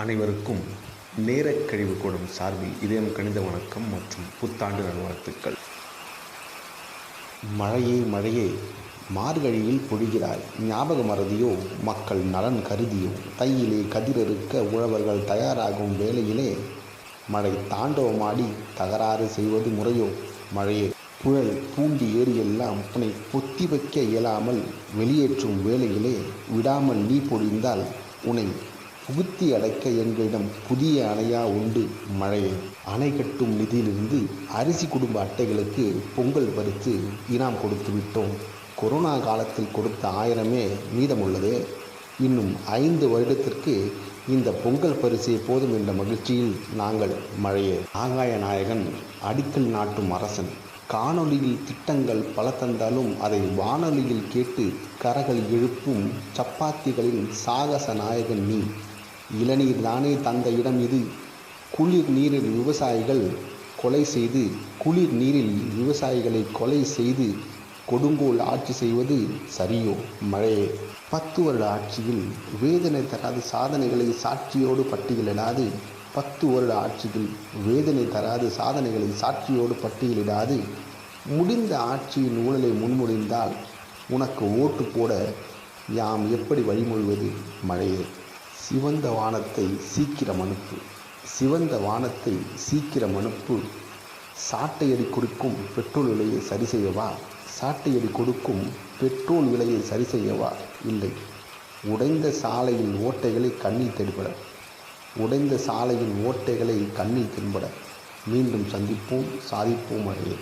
அனைவருக்கும் நேரக் கழிவு கூடம் சார்பில் இதயம் கனிந்த வணக்கம் மற்றும் புத்தாண்டு நல்வாழ்த்துக்கள். மழையே மழையே மார்கழியில் பொழிகிறாய், ஞாபக மறதியோ மக்கள் நலன் கருதியோ? தையிலே கதிரறுக்க உழவர்கள் தயாராகும் வேளையிலே மழை தாண்டவமாடி தகராறு செய்வது முறையோ? மழையே, புழல் பூண்டி ஏரியெல்லாம் உன்னை பொத்தி வைக்க இயலாமல் வெளியேற்றும் வேளையிலே விடாமல் நீ பொழிந்தால் உன்னை புகுத்தி அடைக்க எங்களிடம் புதிய அணையா உண்டு. மழையே, அணை கட்டும் நிதியிலிருந்து அரிசி குடும்ப அட்டைகளுக்கு பொங்கல் பறித்து இனாம் கொடுத்து விட்டோம். கொரோனா காலத்தில் கொடுத்த 1000 மீதமுள்ளதே. இன்னும் 5 வருடத்திற்கு இந்த பொங்கல் பரிசே போதும் என்ற மகிழ்ச்சியில் நாங்கள். மழையே, ஆகாய நாயகன் அடிக்கல் நாட்டும் அரசன், காணொலியில் திட்டங்கள் பல தந்தாலும் அதை வானொலியில் கேட்டு கரகள் எழுப்பும் சப்பாத்திகளின் சாகச நாயகன் நீ. இளநீர் தானே தந்த இடம் இது. குளிர் நீரில் விவசாயிகளை கொலை செய்து கொடுங்கோல் ஆட்சி செய்வது சரியோ? மழையே, 10 வருட ஆட்சியில் வேதனை தராத சாதனைகளை சாட்சியோடு பட்டியலிடாது. 10 வருட ஆட்சியில் வேதனை தராத சாதனைகளை சாட்சியோடு பட்டியலிடாது. முடிந்த ஆட்சியின் ஊழலை முன்மொழிந்தால் உனக்கு ஓட்டு போட யாம் எப்படி வழிமொழிவது? மழையே, சிவந்த வானத்தை சீக்கிரம் அனுப்பு. சாட்டையடி கொடுக்கும் பெட்ரோல் விலையை சரி செய்யவா? சரி செய்யவா? இல்லை, உடைந்த சாலையின் ஓட்டைகளை கண்ணில் தென்பட. மீண்டும் சந்திப்போம், சாதிப்போம். மழையே.